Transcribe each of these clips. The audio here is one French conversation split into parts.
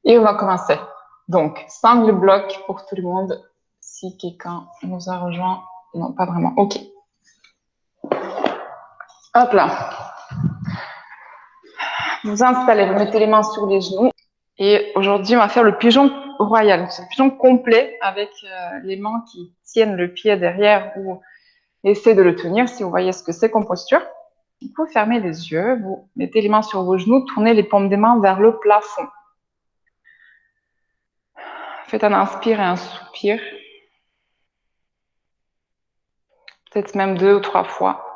Et on va commencer. Donc, sangle bloc pour tout le monde. Si quelqu'un nous a rejoint, non, pas vraiment. OK. Hop là. Vous installez, vous mettez les mains sur les genoux. Et aujourd'hui, on va faire le pigeon royal. C'est le pigeon complet avec les mains qui tiennent le pied derrière ou essaient de le tenir si vous voyez ce que c'est comme posture. Vous fermez les yeux, vous mettez les mains sur vos genoux, tournez les paumes des mains vers le plafond. Faites un inspire et un soupir. Peut-être même 2 ou 3 fois.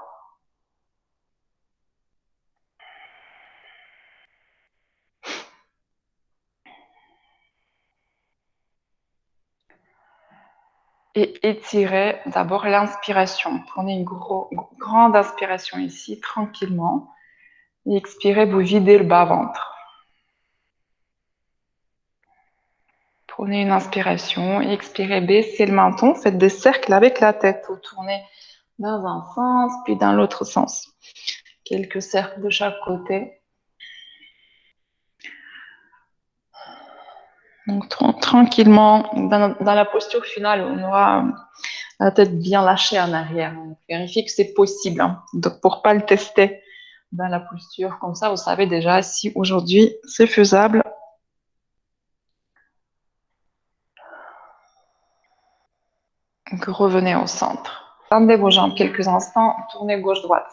Et étirez d'abord l'inspiration. Prenez une grande inspiration ici, tranquillement. Et expirez, vous videz le bas-ventre. Prenez une inspiration et expirez, baissez le menton. Faites des cercles avec la tête. Vous tournez dans un sens, puis dans l'autre sens. Quelques cercles de chaque côté. Donc tranquillement, dans la posture finale, on aura la tête bien lâchée en arrière. On vérifie que c'est possible. Hein. Donc pour pas le tester dans la posture comme ça, vous savez déjà si aujourd'hui c'est faisable. Donc revenez au centre. Tendez vos jambes quelques instants, tournez gauche-droite.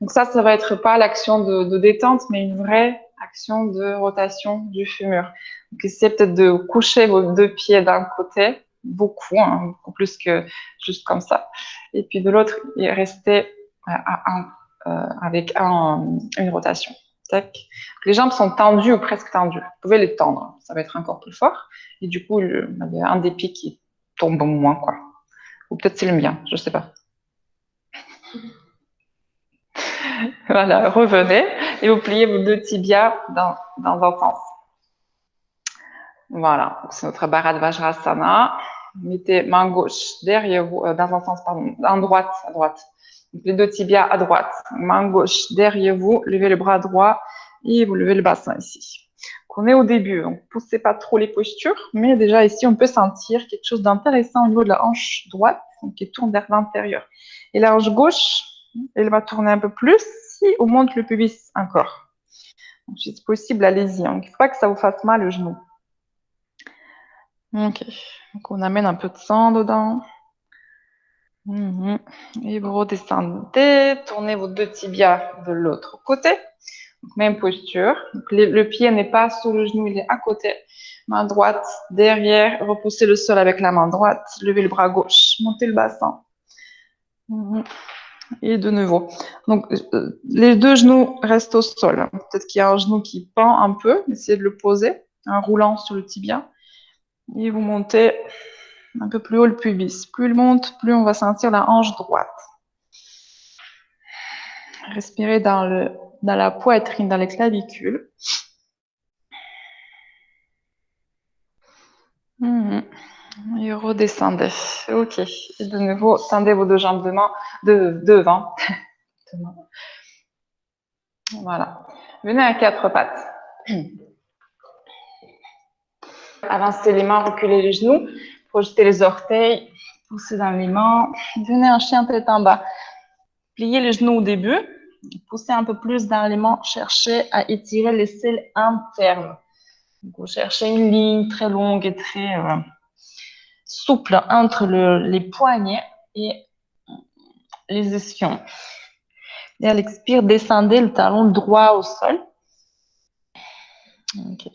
Donc ça va être pas l'action de détente, mais une vraie action de rotation du fémur. Donc essayez peut-être de coucher vos deux pieds d'un côté, beaucoup, hein, beaucoup plus que juste comme ça. Et puis de l'autre, restez avec une rotation. Tac. Les jambes sont tendues ou presque tendues. Vous pouvez les tendre, ça va être encore plus fort. Et du coup, il y a un des pieds qui tombe moins, quoi. Ou peut-être c'est le mien, je ne sais pas. Voilà, revenez et vous pliez vos deux tibias dans un sens. Voilà, c'est notre Bharat Vajrasana. Mettez main gauche derrière vous, dans un sens, pardon, à droite. Donc, les deux tibias à droite, main gauche derrière vous, levez le bras droit et vous levez le bassin ici. Donc, on est au début, donc poussez pas trop les postures, mais déjà ici on peut sentir quelque chose d'intéressant au niveau de la hanche droite, donc qui tourne vers l'intérieur. Et la hanche gauche, elle va tourner un peu plus si on monte le pubis encore. Donc, si c'est possible, allez-y. Hein. Il ne faut pas que ça vous fasse mal le genou. Ok, donc on amène un peu de sang dedans. Et vous redescendez, tournez vos deux tibias de l'autre côté. Donc, même posture. Donc, le pied n'est pas sur le genou, il est à côté. Main droite derrière, repoussez le sol avec la main droite, levez le bras gauche, montez le bassin. Et de nouveau. Donc, les deux genoux restent au sol. Peut-être qu'il y a un genou qui pend un peu, essayez de le poser, en roulant sur le tibia. Et vous montez un peu plus haut le pubis. Plus il monte, plus on va sentir la hanche droite. Respirez dans la poitrine, dans les clavicules. Et redescendez. Ok. Et de nouveau, tendez vos deux jambes devant. Voilà. Venez à quatre pattes. Avancez les mains, reculez les genoux, projetez les orteils, poussez dans les mains. Venez un chien tête en bas. Pliez les genoux au début, poussez un peu plus dans les mains, cherchez à étirer les selles internes. Donc, vous cherchez une ligne très longue et très souple entre les poignets et les ischions. Et à l'expire, descendez le talon droit au sol. Okay.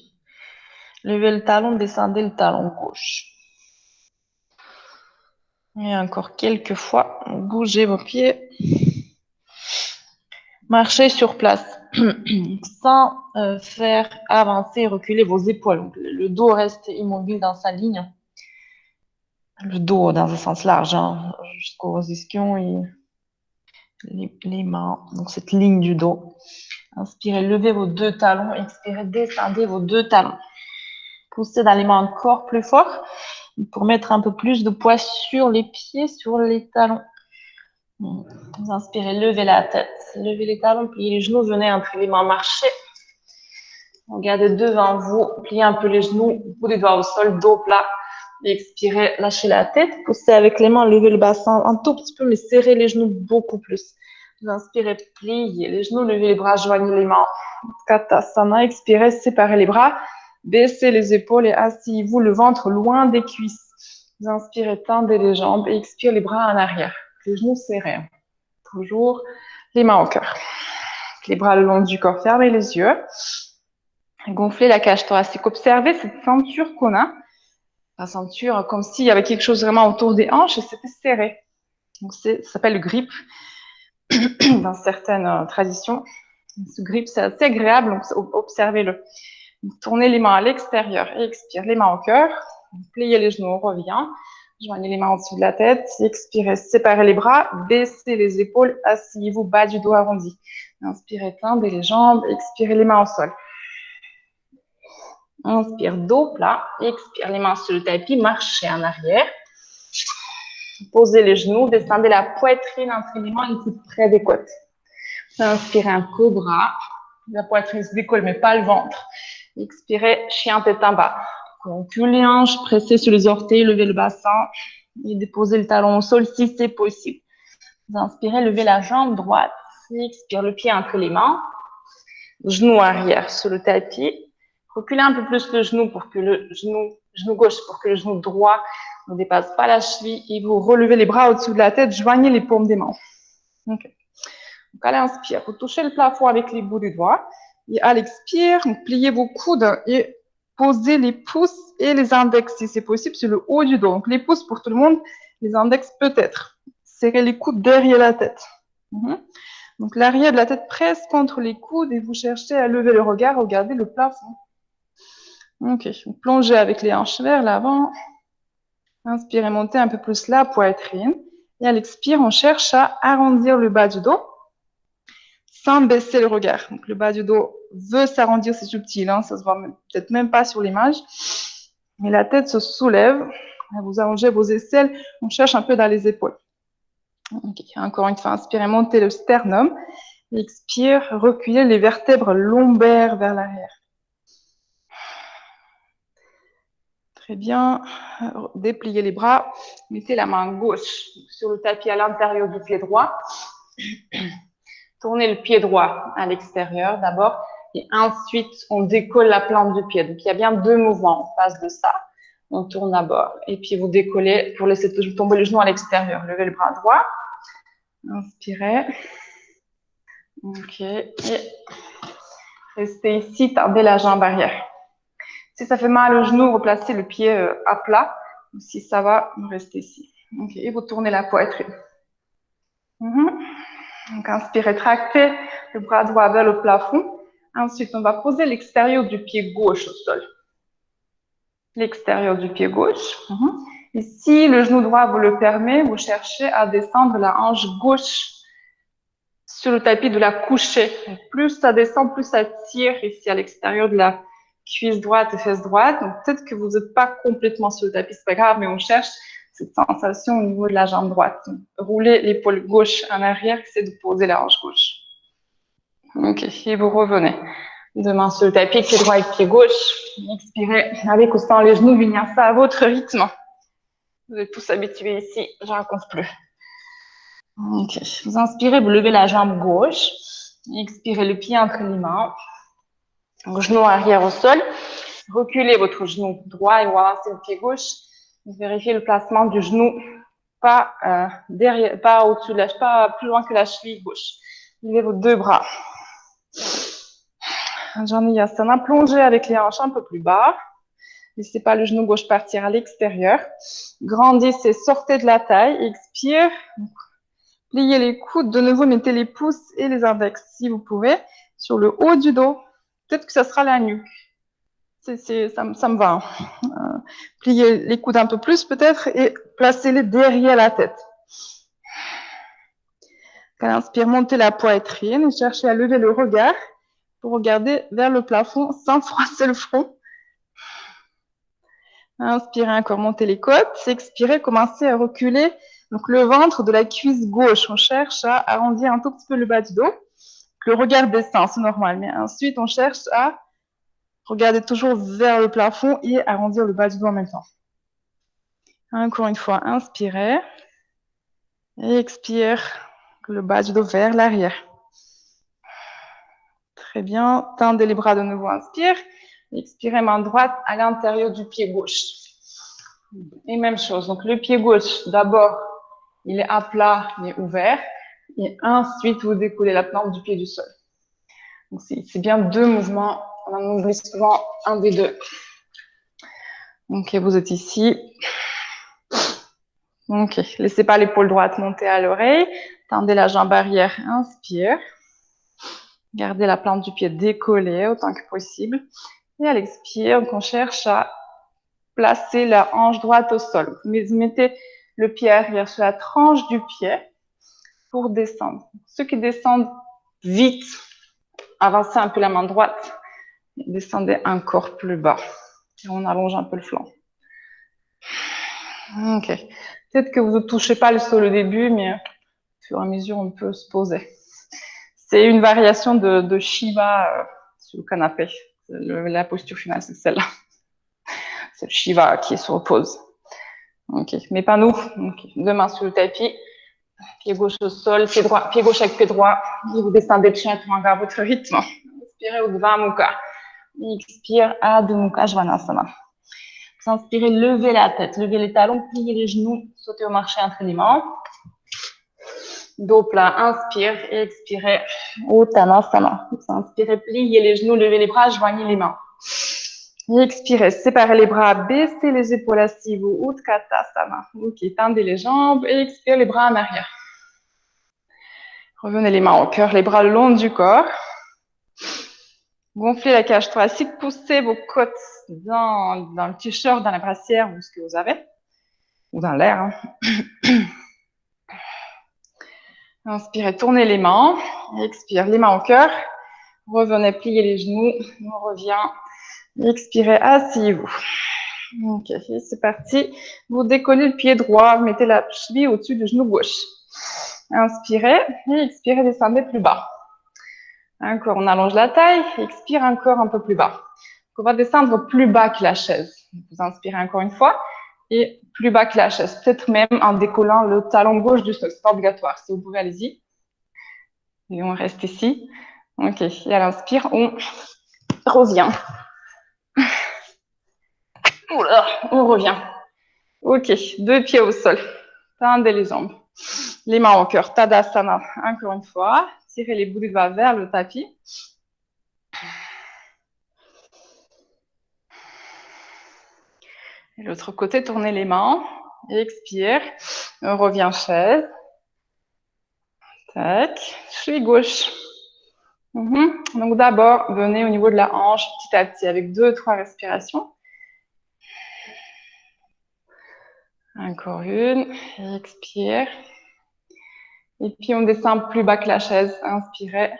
Levez le talon, descendez le talon gauche. Et encore quelques fois, bougez vos pieds. Marchez sur place sans faire avancer et reculer vos épaules. Donc, le dos reste immobile dans sa ligne. Le dos dans un sens large, hein, jusqu'aux ischions et les mains. Donc cette ligne du dos. Inspirez, levez vos deux talons. Expirez, descendez vos deux talons. Poussez dans les mains encore plus fort pour mettre un peu plus de poids sur les pieds, sur les talons. Vous inspirez, levez la tête, levez les talons, pliez les genoux, venez entre les mains, marchez. Regardez devant vous, pliez un peu les genoux, bout des doigts au sol, dos plat. Expirez, lâchez la tête, poussez avec les mains, levez le bassin un tout petit peu, mais serrez les genoux beaucoup plus. Vous inspirez, pliez les genoux, levez les bras, joignez les mains. Katasana, expirez, séparez les bras, baissez les épaules et asseyez-vous le ventre loin des cuisses. Vous inspirez, tendez les jambes et expirez les bras en arrière. Les genoux serrés. Toujours les mains au cœur. Les bras le long du corps, fermez les yeux. Gonflez la cage thoracique. Observez cette ceinture qu'on a. La ceinture, comme s'il y avait quelque chose vraiment autour des hanches et c'était serré. Donc ça s'appelle le grip dans certaines traditions. Ce grip, c'est assez agréable, donc observez-le. Tournez les mains à l'extérieur et expire, les mains au cœur. Pliez les genoux, on revient. Joignez les mains en dessous de la tête. Expirez, séparez les bras, baissez les épaules, asseyez-vous, bas du dos arrondi. Inspirez, tendez les jambes, expirez les mains au sol. Inspire, dos plat, expire les mains sur le tapis, marchez en arrière. Posez les genoux, descendez la poitrine entre les mains, les coudes près des côtes. Inspirez un cobra, la poitrine se décolle mais pas le ventre. Expirez, chien tête en bas. Concule les hanches, pressez sur les orteils, levez le bassin et déposez le talon au sol si c'est possible. Vous inspirez, levez la jambe droite. Expire le pied entre les mains. Genou arrière sur le tapis. Reculez un peu plus le genou pour que le genou gauche pour que le genou droit ne dépasse pas la cheville et vous relevez les bras au-dessus de la tête, joignez les paumes des mains. Okay. Donc à l'inspire, vous touchez le plafond avec les bouts des doigts et à l'expire, vous pliez vos coudes et posez les pouces et les index si c'est possible sur le haut du dos. Donc les pouces pour tout le monde, les index peut-être. Serrez les coudes derrière la tête. Donc l'arrière de la tête presse contre les coudes et vous cherchez à lever le regard, regardez le plafond. Ok, vous plongez avec les hanches vers l'avant. Inspirez, montez un peu plus la poitrine. Et à l'expire, on cherche à arrondir le bas du dos sans baisser le regard. Donc le bas du dos veut s'arrondir, c'est subtil, hein, ça se voit peut-être même pas sur l'image. Mais la tête se soulève. Vous allongez vos aisselles, on cherche un peu dans les épaules. Okay. Encore une fois, inspirez, montez le sternum. Expire, reculez les vertèbres lombaires vers l'arrière. Très bien. Dépliez les bras. Mettez la main gauche sur le tapis à l'intérieur du pied droit. Tournez le pied droit à l'extérieur d'abord. Et ensuite, on décolle la plante du pied. Donc, il y a bien deux mouvements en face de ça. On tourne d'abord. Et puis, vous décollez pour laisser tomber le genou à l'extérieur. Levez le bras droit. Inspirez. Ok. Et restez ici. Tendez la jambe arrière. Si ça fait mal au genou, replacez le pied à plat. Si ça va, restez ici. Okay. Et vous tournez la poitrine. Donc, inspirez, tractez le bras droit vers le plafond. Ensuite, on va poser l'extérieur du pied gauche au sol. L'extérieur du pied gauche. Et si le genou droit vous le permet, vous cherchez à descendre la hanche gauche sur le tapis de la couchée. Donc, plus ça descend, plus ça tire ici à l'extérieur de la cuisse droite et fesse droite. Donc, peut-être que vous n'êtes pas complètement sur le tapis, c'est pas grave, mais on cherche cette sensation au niveau de la jambe droite. Donc, roulez l'épaule gauche en arrière, essayez de poser la hanche gauche. Ok, et vous revenez. Deux mains sur le tapis, pied droit et pied gauche. Expirez avec ou sans les genoux, vinyasa à votre rythme. Vous êtes tous habitués ici, je raconte plus. Ok, vous inspirez, vous levez la jambe gauche. Expirez le pied entre les mains. Genou arrière au sol. Reculez votre genou droit et vous avancez le pied gauche. Vérifiez le placement du genou, pas derrière, pas au-dessus de la, pas plus loin que la cheville gauche. Levez vos deux bras. Janiyasana, plongez avec les hanches un peu plus bas. Laissez pas le genou gauche partir à l'extérieur. Grandissez, sortez de la taille. Expire. Pliez les coudes. De nouveau, mettez les pouces et les index, si vous pouvez, sur le haut du dos. Peut-être que ça sera la nuque. Ça me va. Pliez les coudes un peu plus, peut-être, et placez-les derrière la tête. Quand inspire, montez la poitrine. Cherchez à lever le regard pour regarder vers le plafond sans froisser le front. Inspirez encore, montez les côtes. Expirez, commencez à reculer donc le ventre de la cuisse gauche. On cherche à arrondir un tout petit peu le bas du dos. Le regard descend, c'est normal. Mais ensuite, on cherche à Regardez toujours vers le plafond et arrondir le bas du dos en même temps. Encore une fois, inspirez. Et expire le bas du dos vers l'arrière. Très bien. Tendez les bras de nouveau, inspire. Expirez main droite à l'intérieur du pied gauche. Et même chose. Donc le pied gauche, d'abord, il est à plat mais ouvert. Et ensuite, vous décollez la plante du pied du sol. Donc c'est bien deux mouvements. On en oublie souvent un des deux. Ok, vous êtes ici. Ok, laissez pas l'épaule droite monter à l'oreille. Tendez la jambe arrière, inspire. Gardez la plante du pied décollée autant que possible. Et à l'expire, on cherche à placer la hanche droite au sol. Vous mettez le pied arrière sur la tranche du pied pour descendre. Ceux qui descendent vite, avancez un peu la main droite. Descendez encore plus bas. Et on allonge un peu le flanc. Ok. Peut-être que vous ne touchez pas le sol au début, mais au fur et à mesure, on peut se poser. C'est une variation de Shiva sur le canapé. La posture finale, c'est celle-là. C'est le Shiva qui se repose. Ok, mais pas nous. Okay. Deux mains sur le tapis, pied gauche au sol, pied gauche avec pied droit. Et vous descendez gentlement à votre rythme. Inspirez Urdhva Mukha. Expire Adho Mukha Svanasana. Vous inspirez, levez la tête, levez les talons, pliez les genoux, sautez au marché entre les mains. Dos plat, inspire et expirez Uttanasana. Vous inspirez, pliez les genoux, levez les bras, joignez les mains. Et expirez, séparez les bras, baissez les épaules assises, Utkatasana. Ok, tendez les jambes et expirez les bras en arrière. Revenez les mains au cœur, les bras le long du corps. Gonflez la cage thoracique, poussez vos côtes dans le t-shirt, dans la brassière ou ce que vous avez, ou dans l'air. Hein. Inspirez, tournez les mains. Expire, les mains au cœur. Revenez, pliez les genoux. On revient. Expirez, asseyez-vous. Ok, c'est parti. Vous décollez le pied droit. Mettez la cheville au-dessus du genou gauche. Inspirez et expirez, descendez plus bas. Encore, on allonge la taille. Expire encore un peu plus bas. On va descendre plus bas que la chaise. Vous inspirez encore une fois. Et plus bas que la chaise. Peut-être même en décollant le talon gauche du sol. C'est pas obligatoire. Si vous pouvez, allez-y. Et on reste ici. Ok. Et à l'inspire, on revient. Oula, on revient. Ok. Deux pieds au sol. Tendez les jambes. Les mains au cœur. Tadasana. Encore une fois. Tirez les bouts de bas vers le tapis. Et l'autre côté, tournez les mains. Expire. On revient chaise. Tac. Cheville gauche. Donc d'abord, venez au niveau de la hanche petit à petit avec 2-3 respirations. Encore une. Expire. Et puis on descend plus bas que la chaise. Inspirez.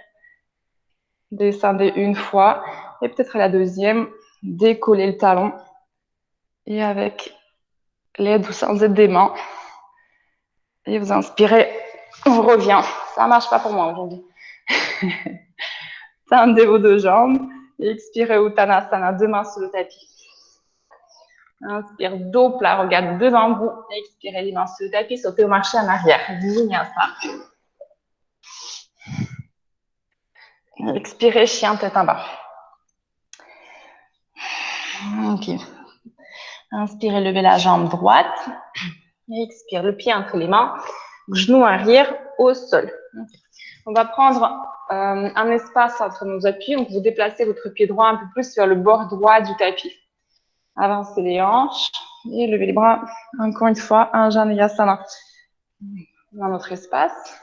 Descendez une fois. Et peut-être la deuxième, décollez le talon. Et avec l'aide ou sans aide des mains. Et vous inspirez, on revient. Ça ne marche pas pour moi aujourd'hui. Tendez vos deux jambes. Et expirez Uttanasana, deux mains sur le tapis. Inspire, dos plat, regarde devant vous. Expirez les mains sur le tapis, sautez au marché en arrière. Vinyasa. Expirez, chien, tête en bas. Ok. Inspirez, levez la jambe droite. Expire, le pied entre les mains. Genou arrière au sol. Okay. On va prendre un espace entre nos appuis. Donc, vous déplacez votre pied droit un peu plus vers le bord droit du tapis. Avancez les hanches et levez les bras. Encore une fois, un Janeyasana. Dans notre espace.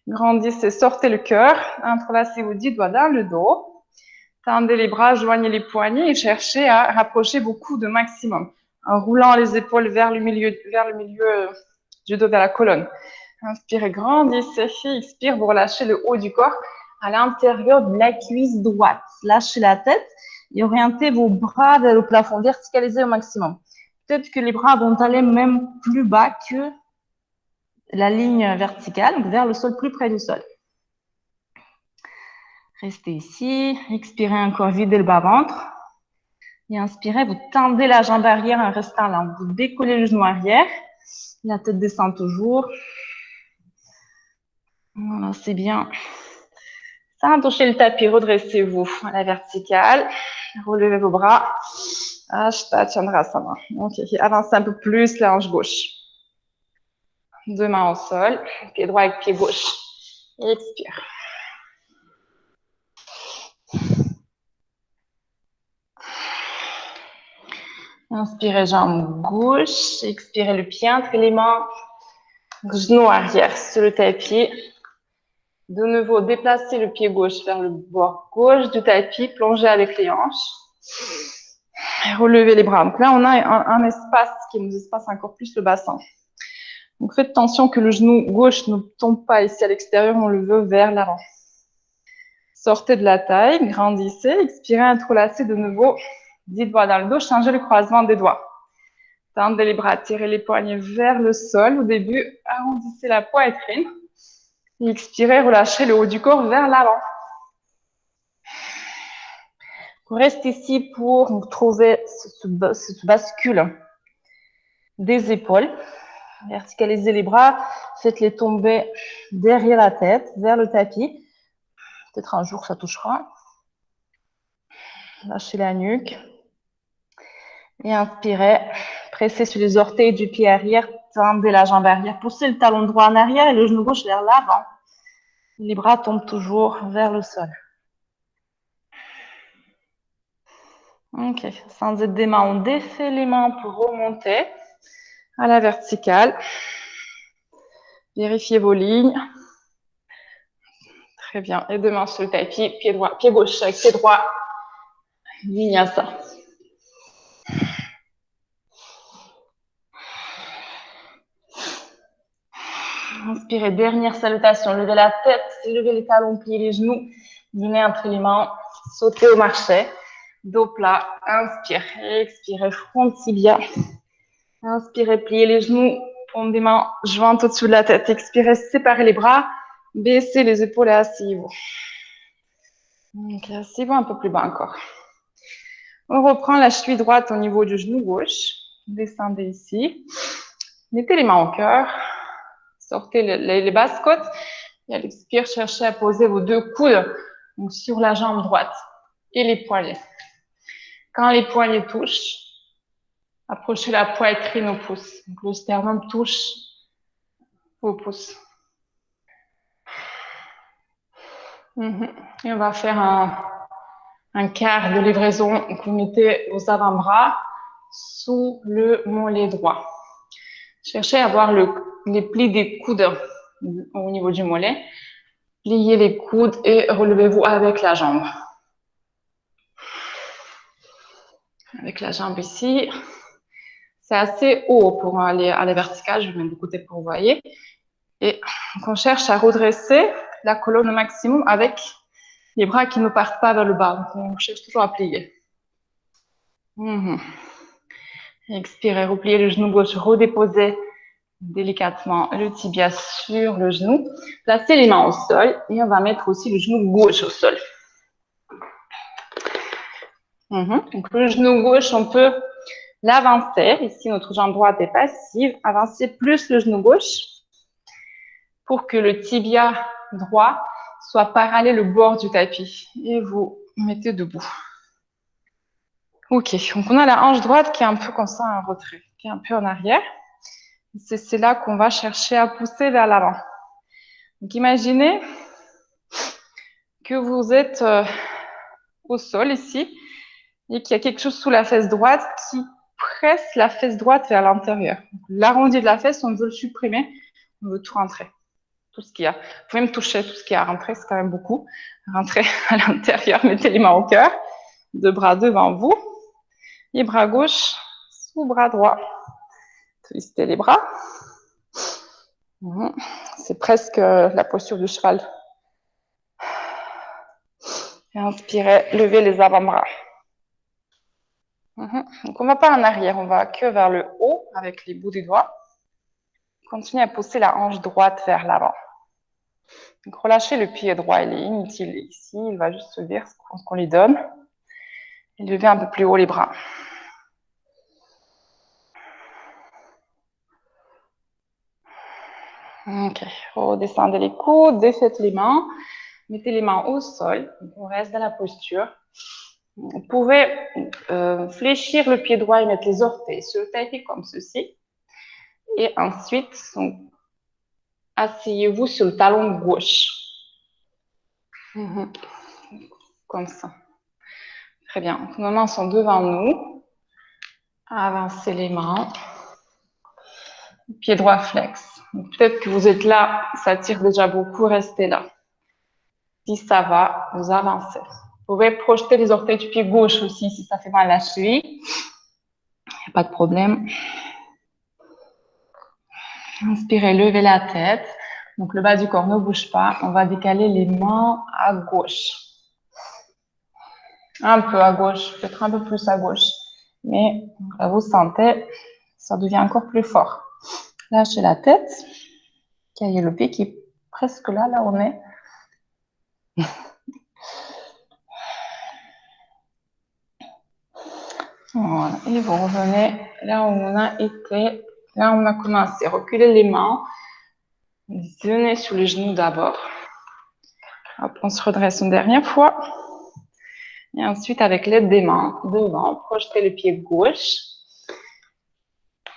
Grandissez, sortez le cœur. Entrelacez vos 10 doigts dans le dos. Tendez les bras, joignez les poignets et cherchez à rapprocher vos coudes au maximum. En roulant les épaules vers le milieu du dos, vers la colonne. Inspirez, grandissez. Expire, vous relâchez le haut du corps à l'intérieur de la cuisse droite. Lâchez la tête et orientez vos bras vers le plafond, verticalisez au maximum. Peut-être que les bras vont aller même plus bas que la ligne verticale, donc vers le sol, plus près du sol. Restez ici. Expirez encore, videz le bas-ventre. Et inspirez, vous tendez la jambe arrière en restant là. Vous décollez le genou arrière. La tête descend toujours. Voilà, c'est bien. Sans toucher le tapis, redressez-vous à la verticale. Relevez vos bras. Ashta Chandrasana. Ok, avancez un peu plus la hanche gauche. Deux mains au sol. Pied droit avec pied gauche. Expire. Inspirez jambe gauche. Expirez le pied entre les mains. Genou arrière sur le tapis. De nouveau, déplacez le pied gauche vers le bord gauche du tapis. Plongez avec les hanches. Et relevez les bras. Donc là, on a un espace qui nous espace encore plus le bassin. Donc faites attention que le genou gauche ne tombe pas ici à l'extérieur, on le veut vers l'avant. Sortez de la taille, grandissez, expirez, entrelacez de nouveau. 10 doigts dans le dos, changez le croisement des doigts. Tendez les bras, tirez les poignets vers le sol. Au début, arrondissez la poitrine. Expirez, relâchez le haut du corps vers l'avant. Vous restez ici pour trouver cette bascule des épaules. Verticalisez les bras, faites-les tomber derrière la tête, vers le tapis. Peut-être un jour ça touchera. Lâchez la nuque. Et inspirez. Pressez sur les orteils du pied arrière. Tendez la jambe arrière. Poussez le talon droit en arrière et le genou gauche vers l'avant. Les bras tombent toujours vers le sol. Ok. Sans être des mains, on défait les mains pour remonter à la verticale. Vérifiez vos lignes. Très bien. Et deux mains sur le tapis. Pied droit, pied gauche avec pied droit. Vinyasa. Inspirez, dernière salutation. Levez la tête, levez les talons, pliez les genoux. Venez entre les mains, sautez au marché. Dos plat, inspire, expirez, front tibia. Inspirez, pliez les genoux, paume des mains jointes au-dessus de la tête. Expirez, séparez les bras, baissez les épaules et asseyez-vous. Ok, asseyez-vous un peu plus bas encore. On reprend la cheville droite au niveau du genou gauche. Descendez ici. Mettez les mains au cœur. Sortez les basses côtes. Et à l'expire, cherchez à poser vos deux coudes donc sur la jambe droite et les poignets. Quand les poignets touchent, approchez la poitrine au pouce. Donc le sternum touche au pouce. Et on va faire un quart de livraison. Donc vous mettez vos avant-bras sous le mollet droit. Cherchez à avoir les plis des coudes au niveau du mollet. Pliez les coudes et relevez-vous avec la jambe. Avec la jambe ici. C'est assez haut pour aller à la verticale. Je vais mettre de côté pour vous voyez. Et donc on cherche à redresser la colonne au maximum avec les bras qui ne partent pas vers le bas. Donc on cherche toujours à plier. Expirez, repliez le genou gauche, redéposez délicatement le tibia sur le genou. Placez les mains au sol et on va mettre aussi le genou gauche au sol. Donc le genou gauche, on peut l'avancer. Ici, notre jambe droite est passive. Avancez plus le genou gauche pour que le tibia droit soit parallèle au bord du tapis. Et vous mettez debout. Ok, donc on a la hanche droite qui est un peu comme ça, un retrait, qui est un peu en arrière. C'est là qu'on va chercher à pousser vers l'avant. Donc imaginez que vous êtes au sol ici et qu'il y a quelque chose sous la fesse droite qui presse la fesse droite vers l'intérieur. L'arrondi de la fesse, on veut le supprimer, on veut tout rentrer. Tout ce qu'il y a. Vous pouvez me toucher tout ce qu'il y a à rentrer, c'est quand même beaucoup. Rentrez à l'intérieur, mettez les mains au cœur, deux bras devant vous, les bras gauche sous bras droit. Twistez les bras. C'est presque la posture du cheval. Et inspirez, levez les avant-bras. Donc on ne va pas en arrière, on va que vers le haut avec les bouts des doigts. Continuez à pousser la hanche droite vers l'avant. Donc, relâchez le pied droit, il est inutile ici, il va juste subir ce qu'on lui donne. Et levez un peu plus haut les bras. Ok, redescendez les coudes, défaites les mains, mettez les mains au sol, on reste dans la posture. Vous pouvez fléchir le pied droit et mettre les orteils sur le tapis comme ceci. Et ensuite, asseyez-vous sur le talon gauche. Comme ça. Très bien. Nos mains sont devant nous. Avancez les mains. Pied droit flex. Peut-être que vous êtes là, ça tire déjà beaucoup, restez là. Si ça va, vous avancez. Vous pouvez projeter les orteils du pied gauche aussi si ça fait mal à la cheville. Il n'y a pas de problème. Inspirez, levez la tête. Donc le bas du corps ne bouge pas. On va décaler les mains à gauche. Un peu à gauche, peut-être un peu plus à gauche. Mais là, vous sentez, ça devient encore plus fort. Lâchez la tête. Il y a le pied qui est presque là, là où on est. Voilà. Et vous revenez là où on a été, là où on a commencé. Reculez les mains. Venez sur les genoux d'abord. Hop, on se redresse une dernière fois. Et ensuite, avec l'aide des mains, devant, projetez le pied gauche.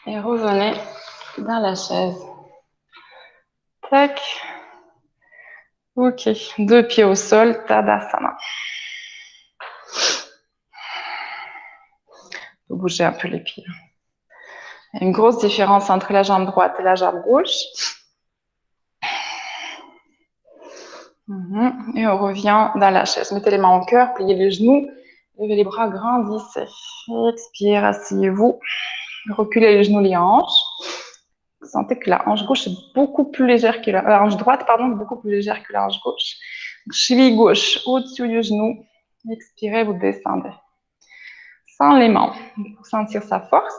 Et revenez dans la chaise. Tac. Ok. Deux pieds au sol, Tadasana. Vous bougez un peu les pieds. Il y a une grosse différence entre la jambe droite et la jambe gauche. Et on revient dans la chaise. Mettez les mains en cœur, pliez les genoux, levez les bras, grandissez. Expire, asseyez-vous. Reculez les genoux, les hanches. Vous sentez que la hanche gauche est beaucoup plus légère que la hanche droite, pardon, beaucoup plus légère que la hanche gauche. Donc, cheville gauche au-dessus du genou. Expirez, vous descendez. Sans les mains, pour sentir sa force.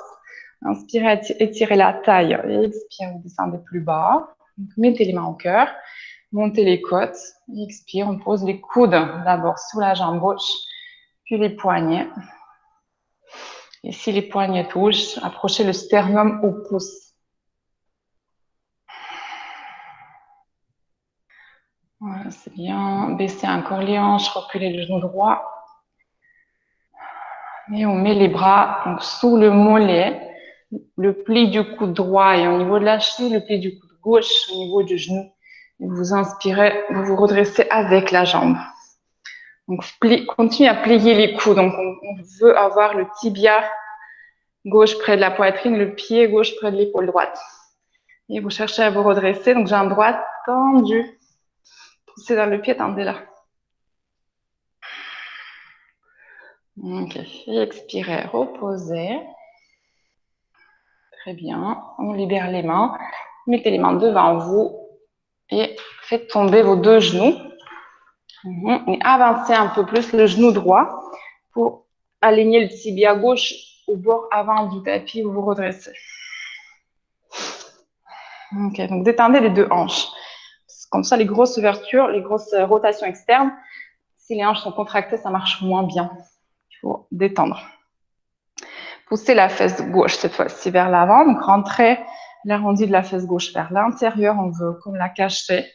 Inspirez, étirez la taille. Expirez, vous descendez plus bas. Donc, mettez les mains au cœur. Montez les côtes. Expire, on pose les coudes d'abord sous la jambe gauche, puis les poignets. Et si les poignets touchent, approchez le sternum au pouce. Voilà, c'est bien. Baissez encore les hanches, reculez le genou droit. Et on met les bras donc, sous le mollet, le pli du coude droit et au niveau de la cheville, le pli du coude gauche au niveau du genou. Et vous inspirez, vous vous redressez avec la jambe. Donc, continuez à plier les coudes. Donc, on veut avoir le tibia gauche près de la poitrine, le pied gauche près de l'épaule droite. Et vous cherchez à vous redresser. Donc, jambe droite tendue. Poussez dans le pied, tendez-la. Ok. Et expirez, reposez. Très bien. On libère les mains. Mettez les mains devant vous et faites tomber vos deux genoux. Et avancez un peu plus le genou droit pour aligner le tibia gauche au bord avant du tapis où vous redressez. Ok, donc détendez les deux hanches. Comme ça, les grosses ouvertures, les grosses rotations externes, si les hanches sont contractées, ça marche moins bien. Il faut détendre. Poussez la fesse gauche cette fois-ci vers l'avant. Donc, rentrez l'arrondi de la fesse gauche vers l'intérieur. On veut comme la cacher.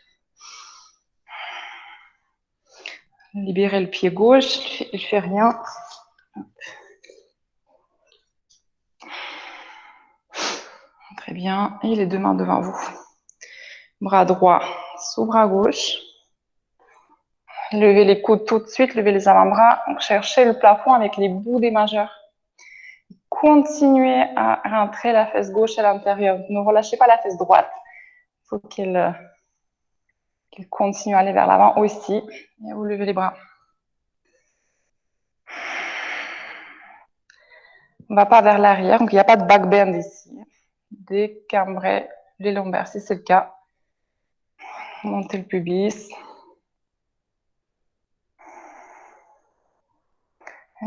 Libérez le pied gauche. Il ne fait rien. Très bien. Et les deux mains devant vous. Bras droit sous bras gauche. Levez les coudes tout de suite. Levez les avant-bras. Cherchez le plafond avec les bouts des majeurs. Continuez à rentrer la fesse gauche à l'intérieur. Ne relâchez pas la fesse droite. Il faut qu'elle continue à aller vers l'avant aussi. Et vous levez les bras. On ne va pas vers l'arrière, donc il n'y a pas de back bend ici. Décambrez les lombaires si c'est le cas. Montez le pubis.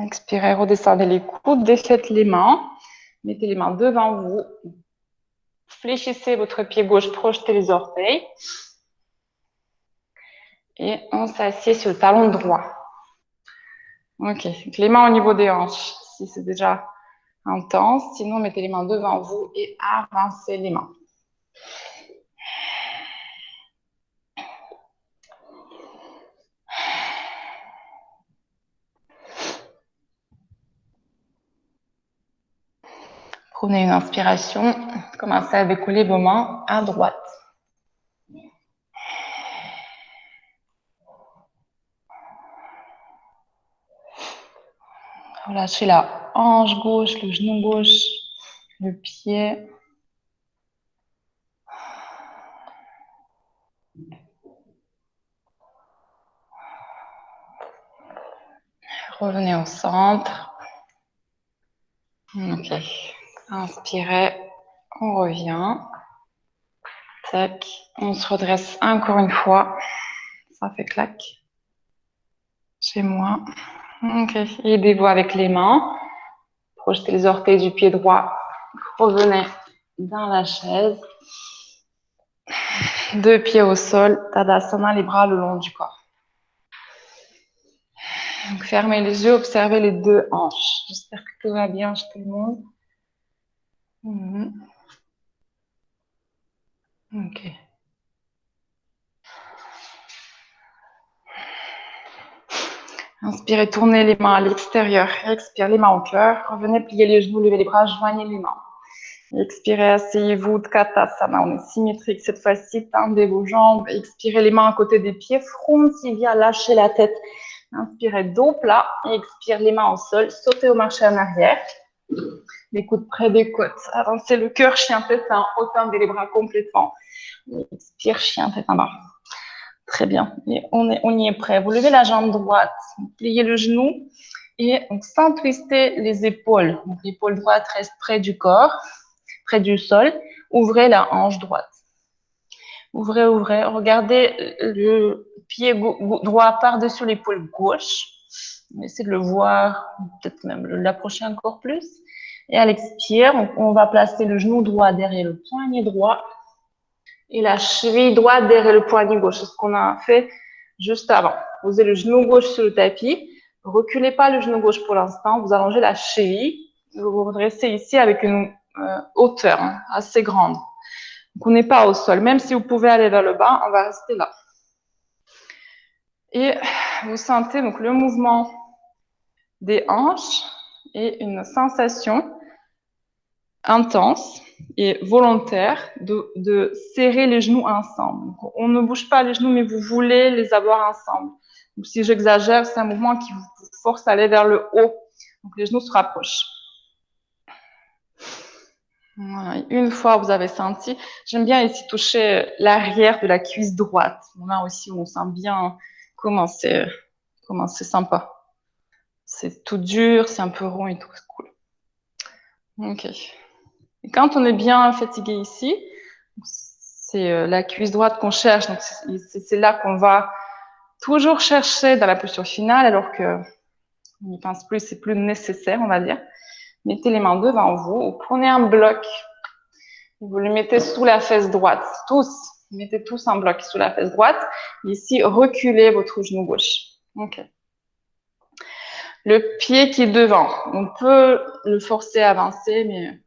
Expirez, redescendez les coudes, défaites les mains. Mettez les mains devant vous. Fléchissez votre pied gauche, projetez les orteils. Et on s'assied sur le talon droit. Ok, donc les mains au niveau des hanches, si c'est déjà intense. Sinon, mettez les mains devant vous et avancez les mains. Prenez une inspiration. Commencez à décoller vos mains à droite. Relâchez la hanche gauche, le genou gauche, le pied. Revenez au centre. Ok. Inspirez. On revient. Tac. On se redresse encore une fois. Ça fait clac. Chez moi. Ok. Aidez-vous avec les mains. Projetez les orteils du pied droit. Revenez dans la chaise. Deux pieds au sol. Tadasana, les bras le long du corps. Donc, fermez les yeux, observez les deux hanches. J'espère que tout va bien chez tout le monde. Ok. Inspirez, tournez les mains à l'extérieur. Expirez, les mains au cœur. Revenez, pliez les genoux, levez les bras, joignez les mains. Expirez, asseyez-vous, Tadasana. On est symétrique cette fois-ci. Tendez vos jambes. Expirez, les mains à côté des pieds. Front tibia, lâchez la tête. Inspirez, dos plat. Expire, les mains au sol. Sautez au marché en arrière. Les coudes près des côtes. Avancez le cœur, chien tête en haut. Tendez les bras complètement. Expire, chien tête en bas. Très bien. Et on y est prêt. Vous levez la jambe droite, pliez le genou et donc, sans twister les épaules. Donc, l'épaule droite reste près du corps, près du sol. Ouvrez la hanche droite. Ouvrez, ouvrez. Regardez le pied droit par-dessus l'épaule gauche. Essayez de le voir, peut-être même l'approcher encore plus. Et à l'expire, on va placer le genou droit derrière le poignet droit et la cheville droite derrière le poignet gauche. C'est ce qu'on a fait juste avant. Posez le genou gauche sur le tapis. Reculez pas le genou gauche pour l'instant. Vous allongez la cheville. Vous vous redressez ici avec une hauteur assez grande. Donc, on n'est pas au sol. Même si vous pouvez aller vers le bas, on va rester là. Et vous sentez donc le mouvement des hanches et une sensation intense et volontaire de serrer les genoux ensemble. Donc, on ne bouge pas les genoux, mais vous voulez les avoir ensemble. Donc, si j'exagère, c'est un mouvement qui vous force à aller vers le haut. Donc, les genoux se rapprochent. Voilà. Une fois vous avez senti, j'aime bien ici toucher l'arrière de la cuisse droite. Là aussi, on sent bien comment c'est sympa. C'est tout dur, c'est un peu rond et tout, c'est cool. Ok. Et quand on est bien fatigué ici, c'est la cuisse droite qu'on cherche. Donc, c'est là qu'on va toujours chercher dans la posture finale, alors que on n'y pense plus, c'est plus nécessaire, on va dire. Mettez les mains devant vous, prenez un bloc, vous le mettez sous la fesse droite, tous. Mettez tous un bloc sous la fesse droite. Ici, reculez votre genou gauche. Ok. Le pied qui est devant, on peut le forcer à avancer, mais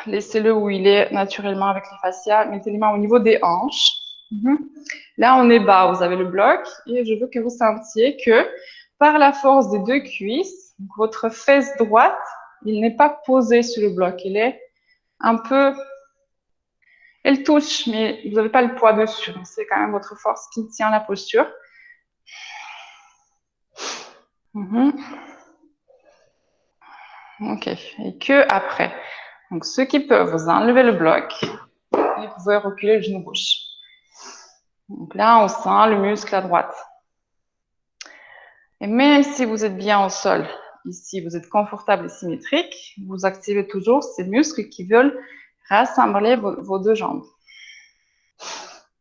laissez-le où il est naturellement avec les fascias. Mettez les mains au niveau des hanches. Là, on est bas, vous avez le bloc. Et je veux que vous sentiez que par la force des deux cuisses, votre fesse droite, il n'est pas posé sur le bloc. Il est un peu... Elle touche, mais vous n'avez pas le poids dessus. Donc, c'est quand même votre force qui tient la posture. Ok. Et que après. Donc, ceux qui peuvent, vous enlevez le bloc et vous pouvez reculer le genou gauche. Donc là, on sent le muscle à droite. Et même si vous êtes bien au sol, ici, vous êtes confortable et symétrique, vous activez toujours ces muscles qui veulent rassembler vos deux jambes.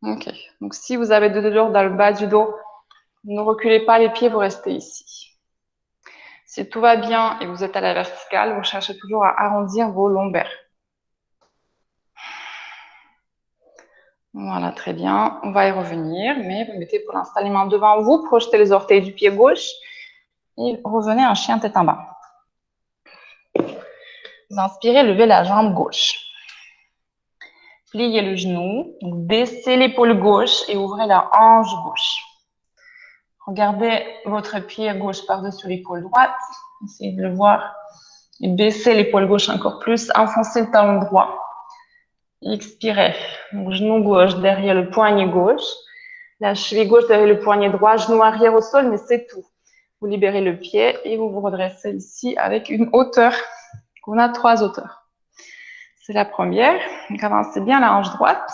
Ok. Donc, si vous avez de douleur dans le bas du dos, ne reculez pas les pieds, vous restez ici. Si tout va bien et vous êtes à la verticale, vous cherchez toujours à arrondir vos lombaires. Voilà, très bien. On va y revenir, mais vous mettez pour l'instant les mains devant vous, projetez les orteils du pied gauche et revenez en chien tête en bas. Vous inspirez, levez la jambe gauche. Pliez le genou, donc baissez l'épaule gauche et ouvrez la hanche gauche. Regardez votre pied gauche par-dessus l'épaule droite. Essayez de le voir. Et baissez l'épaule gauche encore plus. Enfoncez le talon droit. Expirez. Donc, genou gauche derrière le poignet gauche. La cheville gauche derrière le poignet droit. Genou arrière au sol, mais c'est tout. Vous libérez le pied et vous vous redressez ici avec une hauteur. On a 3 hauteurs. C'est la première. Donc, avancez bien la hanche droite.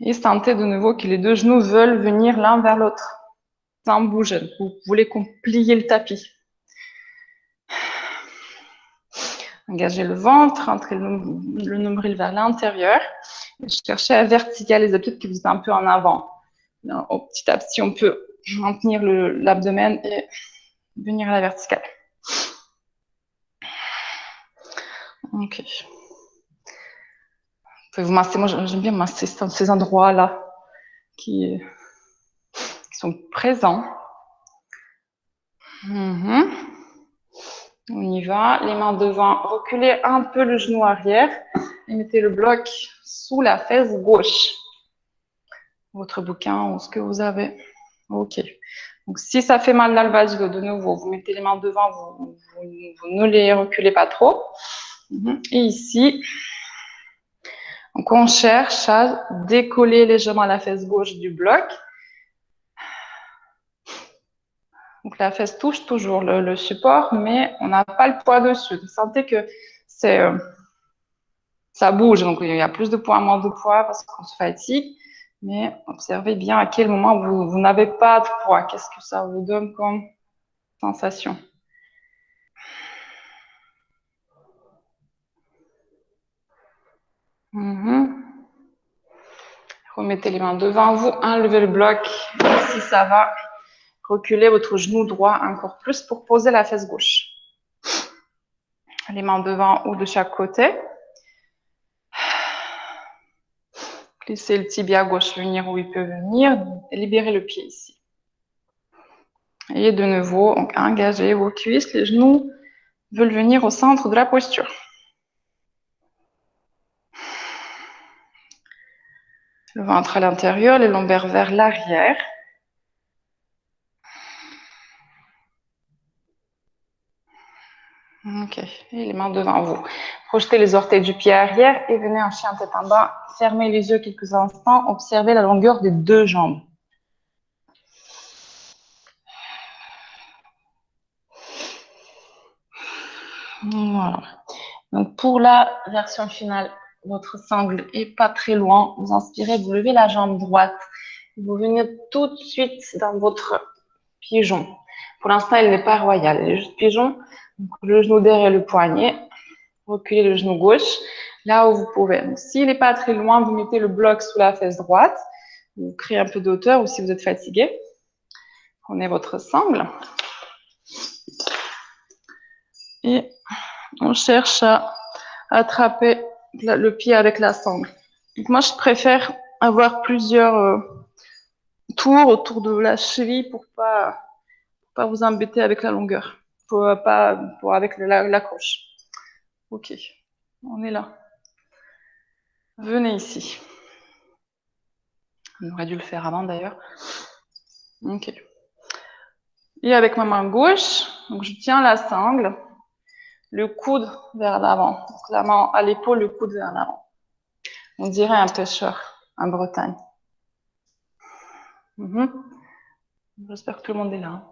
Et sentez de nouveau que les deux genoux veulent venir l'un vers l'autre. Sans bouger. Vous voulez qu'on plie le tapis. Engagez le ventre, entrez le nombril vers l'intérieur. Cherchez à verticaliser, peut-être que vous êtes un peu en avant. Là, petit à petit, on peut maintenir l'abdomen et venir à la verticale. Ok. Vous pouvez vous masser. Moi, j'aime bien masser ces endroits-là qui sont présents. On y va. Les mains devant. Reculez un peu le genou arrière et mettez le bloc sous la fesse gauche. Votre bouquin ou ce que vous avez. Ok. Donc, si ça fait mal dans le vasio, de nouveau, vous mettez les mains devant, vous ne les reculez pas trop. Et ici, donc on cherche à décoller légèrement la fesse gauche du bloc. Donc, la fesse touche toujours le support, mais on n'a pas le poids dessus. Vous sentez que ça bouge, donc il y a plus de poids, moins de poids parce qu'on se fatigue. Mais observez bien à quel moment vous n'avez pas de poids. Qu'est-ce que ça vous donne comme sensation? Remettez les mains devant vous, enlevez le bloc. Si ça va, reculez votre genou droit encore plus pour poser la fesse gauche. Les mains devant ou de chaque côté. Laissez le tibia gauche venir où il peut venir. Libérez le pied ici. Et de nouveau, donc, engagez vos cuisses. Les genoux veulent venir au centre de la posture. Le ventre à l'intérieur, les lombaires vers l'arrière. Ok, et les mains devant vous. Projetez les orteils du pied arrière et venez en chien tête en bas. Fermez les yeux quelques instants. Observez la longueur des deux jambes. Voilà. Donc pour la version finale, votre sangle est pas très loin. Vous inspirez, vous levez la jambe droite. Vous venez tout de suite dans votre pigeon. Pour l'instant, elle n'est pas royale. Elle est juste pigeon. Donc, le genou derrière le poignet. Reculez le genou gauche. Là où vous pouvez. S'il n'est pas très loin, vous mettez le bloc sous la fesse droite. Vous créez un peu de hauteur ou si vous êtes fatigué. Prenez votre sangle. Et on cherche à attraper le pied avec la sangle. Donc moi, je préfère avoir plusieurs tours autour de la cheville pour pas vous embêter avec la longueur, avec l'accroche. Ok, on est là. Venez ici. On aurait dû le faire avant d'ailleurs. Ok. Et avec ma main gauche, donc je tiens la sangle, le coude vers l'avant. Donc la main à l'épaule, le coude vers l'avant. On dirait un pêcheur en Bretagne. J'espère que tout le monde est là.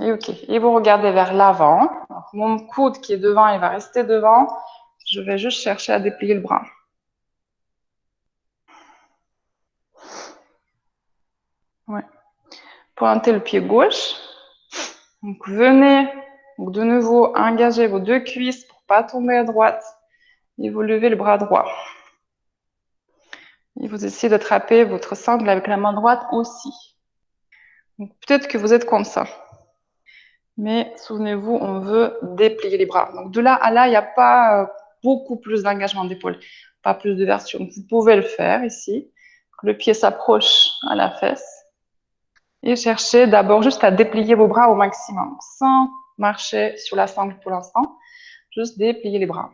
Et ok. Et vous regardez vers l'avant. Mon coude qui est devant, il va rester devant. Je vais juste chercher à déplier le bras. Ouais. Pointez le pied gauche. Donc venez donc de nouveau engager vos deux cuisses pour pas tomber à droite. Et vous levez le bras droit. Et vous essayez d'attraper votre sangle avec la main droite aussi. Peut-être que vous êtes comme ça. Mais souvenez-vous, on veut déplier les bras. Donc de là à là, il n'y a pas beaucoup plus d'engagement d'épaule. pas plus de version. Vous pouvez le faire ici. Le pied s'approche à la fesse. Et cherchez d'abord juste à déplier vos bras au maximum, sans marcher sur la sangle pour l'instant. Juste déplier les bras.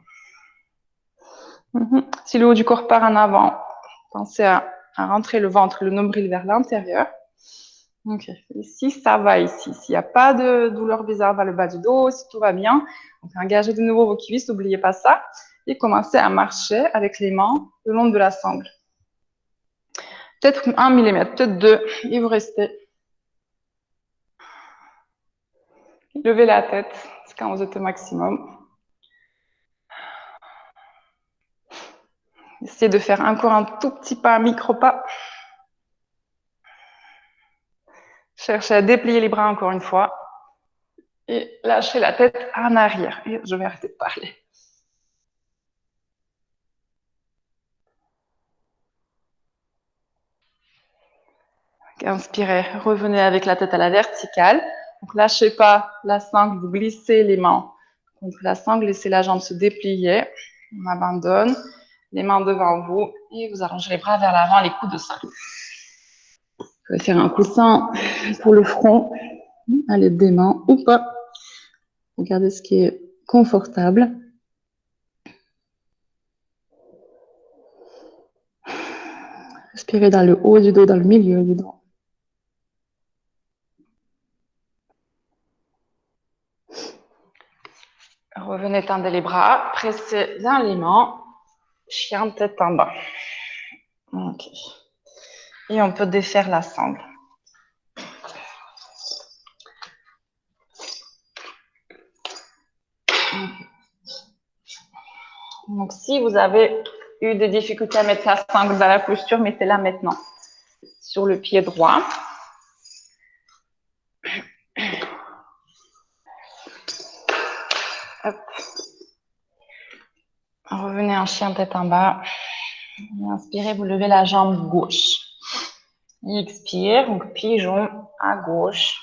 Si le haut du corps part en avant, pensez à rentrer le ventre, le nombril vers l'intérieur. Ok. Ici, ça va ici. S'il n'y a pas de douleur bizarre dans le bas du dos, si tout va bien, donc engagez de nouveau vos cuisses, n'oubliez pas ça. Et commencez à marcher avec les mains le long de la sangle. Peut-être 1 mm, peut-être 2, et vous restez. Levez la tête quand vous êtes au maximum. Essayez de faire encore un tout petit pas, un micro-pas. Cherchez à déplier les bras encore une fois. Et lâchez la tête en arrière. Et je vais arrêter de parler. Inspirez, revenez avec la tête à la verticale. Donc, lâchez pas la sangle, vous glissez les mains contre la sangle, laissez la jambe se déplier. On abandonne, les mains devant vous et vous arrangez les bras vers l'avant, les coudes au sol. Vous pouvez faire un coussin pour le front à l'aide des mains ou pas. Regardez ce qui est confortable. Respirez dans le haut du dos, dans le milieu du dos. Revenez, tendez les bras, pressez bien les mains, chien tête en bas. Ok. Et on peut défaire la sangle. Donc, si vous avez eu des difficultés à mettre la sangle dans la posture, mettez-la maintenant sur le pied droit. Hop. Revenez en chien tête en bas. Et inspirez, vous levez la jambe gauche. Expire, donc pigeon à gauche.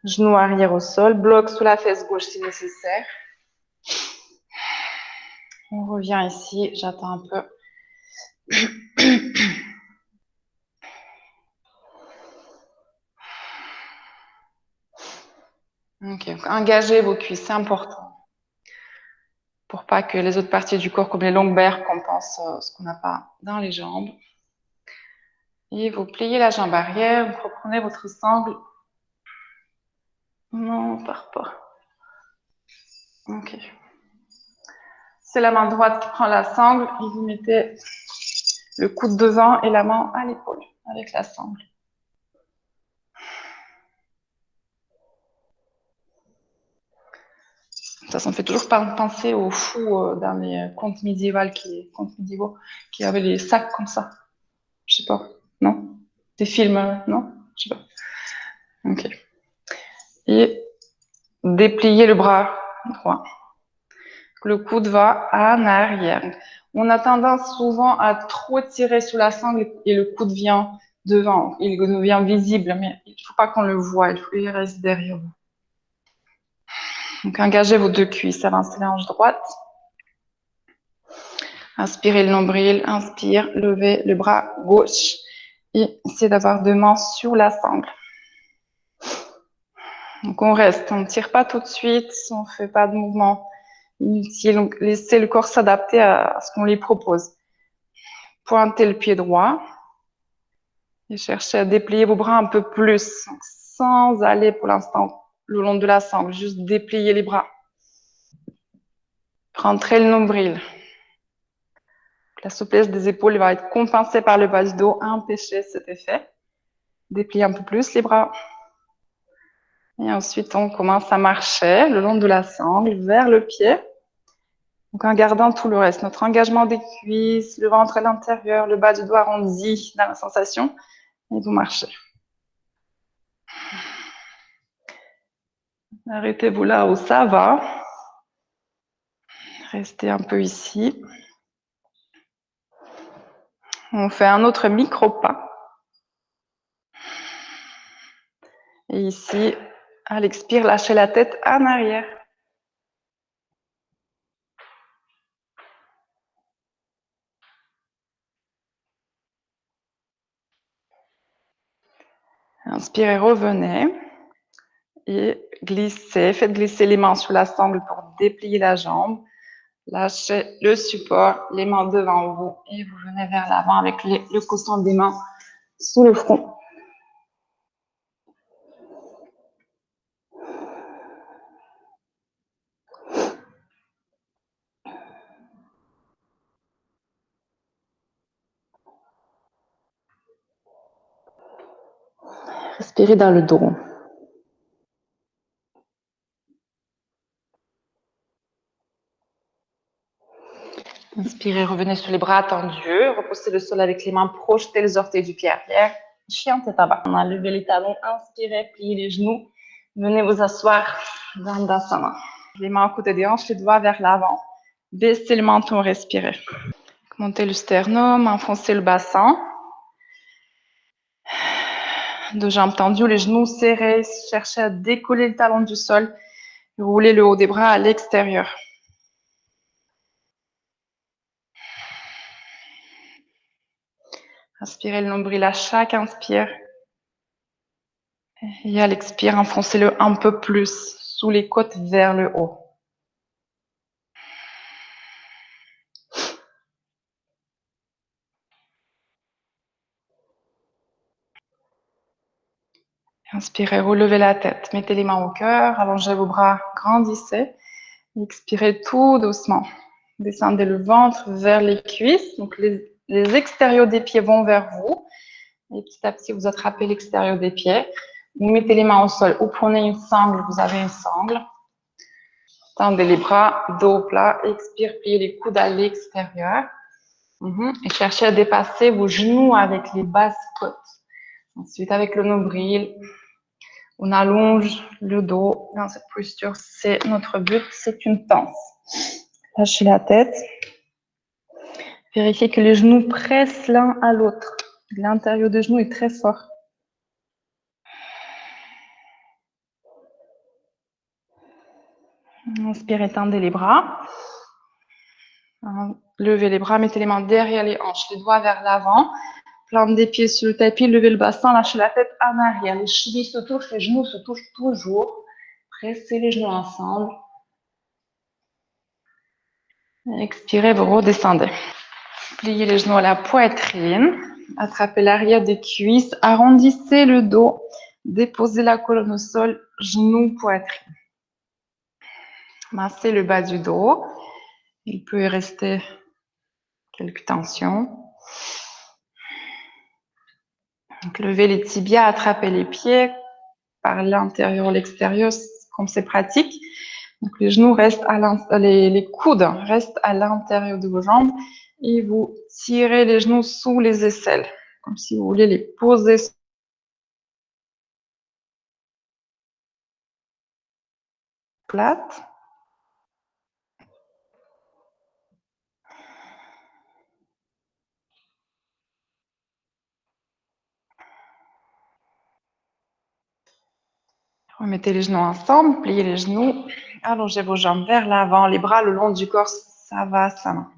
Genou arrière au sol, bloc sous la fesse gauche si nécessaire. On revient ici, j'attends un peu. Ok, engagez vos cuisses, c'est important. Pour pas que les autres parties du corps, comme les lombaires, compensent ce qu'on n'a pas dans les jambes. Et vous pliez la jambe arrière, vous reprenez votre sangle. Non, on part pas. Ok. C'est la main droite qui prend la sangle et vous mettez le coude devant et la main à l'épaule avec la sangle. Ça me fait toujours penser aux fous dans les contes médiévaux qui avaient les sacs comme ça. Je sais pas, non? Des films, non? Je sais pas. Ok. Et dépliez le bras droit. Le coude va en arrière. On a tendance souvent à trop tirer sur la sangle et le coude vient devant. Il devient visible, mais il ne faut pas qu'on le voie, il faut qu'il reste derrière vous. Donc, engagez vos deux cuisses, avancez la hanche droite. Inspirez le nombril, inspire, levez le bras gauche et essayez d'avoir deux mains sur la sangle. Donc, on reste, on ne tire pas tout de suite, on ne fait pas de mouvement inutile. Donc, laissez le corps s'adapter à ce qu'on lui propose. Pointez le pied droit et cherchez à déplier vos bras un peu plus, sans aller pour l'instant le long de la sangle, juste déplier les bras. Rentrez le nombril. La souplesse des épaules va être compensée par le bas du dos, empêcher cet effet. Dépliez un peu plus les bras. Et ensuite, on commence à marcher le long de la sangle vers le pied. Donc, en gardant tout le reste, notre engagement des cuisses, le ventre à l'intérieur, le bas du dos arrondi dans la sensation, et vous marchez. Arrêtez-vous là où ça va. Restez un peu ici. On fait un autre micro-pas. Et ici, à l'expire, lâchez la tête en arrière. Inspirez, revenez. Et glissez. Faites glisser les mains sous la sangle pour déplier la jambe. Lâchez le support, les mains devant vous et vous venez vers l'avant avec le coussin des mains sous le front. Respirez dans le dos. Inspirez, revenez sur les bras tendus. Repoussez le sol avec les mains, projetez les orteils du pied arrière. Chien tête à bas. On a levé les talons, inspirez, pliez les genoux. Venez vous asseoir dans Dandasana. Les mains à côté des hanches, les doigts vers l'avant. Baissez le menton, respirez. Montez le sternum, enfoncez le bassin. Deux jambes tendues, les genoux serrés. Cherchez à décoller le talon du sol. Roulez le haut des bras à l'extérieur. Inspirez le nombril à chaque inspire. Et à l'expire, enfoncez-le un peu plus sous les côtes vers le haut. Inspirez, relevez la tête. Mettez les mains au cœur, allongez vos bras, grandissez. Expirez tout doucement. Descendez le ventre vers les cuisses. Donc les extérieurs des pieds vont vers vous. Et petit à petit, vous attrapez l'extérieur des pieds. Vous mettez les mains au sol ou prenez une sangle, vous avez une sangle. Tendez les bras, dos plat. Expire, pliez les coudes à l'extérieur. Et cherchez à dépasser vos genoux avec les basses côtes. Ensuite, avec le nombril, on allonge le dos dans cette posture. C'est notre but, c'est une danse. Lâchez la tête. Vérifiez que les genoux pressent l'un à l'autre. L'intérieur des genoux est très fort. Inspirez, tendez les bras. Levez les bras, mettez les mains derrière les hanches, les doigts vers l'avant. Plante des pieds sur le tapis, levez le bassin, lâchez la tête en arrière. Les chevilles se touchent, les genoux se touchent toujours. Pressez les genoux ensemble. Expirez, vous redescendez. Pliez les genoux à la poitrine. Attrapez l'arrière des cuisses. Arrondissez le dos. Déposez la colonne au sol. Genoux, poitrine. Massez le bas du dos. Il peut y rester quelques tensions. Donc, levez les tibias, attrapez les pieds par l'intérieur ou l'extérieur, comme c'est pratique. Donc, les genoux restent les coudes restent à l'intérieur de vos jambes et vous tirez les genoux sous les aisselles, comme si vous voulez les poser plates. Remettez les genoux ensemble, pliez les genoux, allongez vos jambes vers l'avant, les bras le long du corps, Savasana.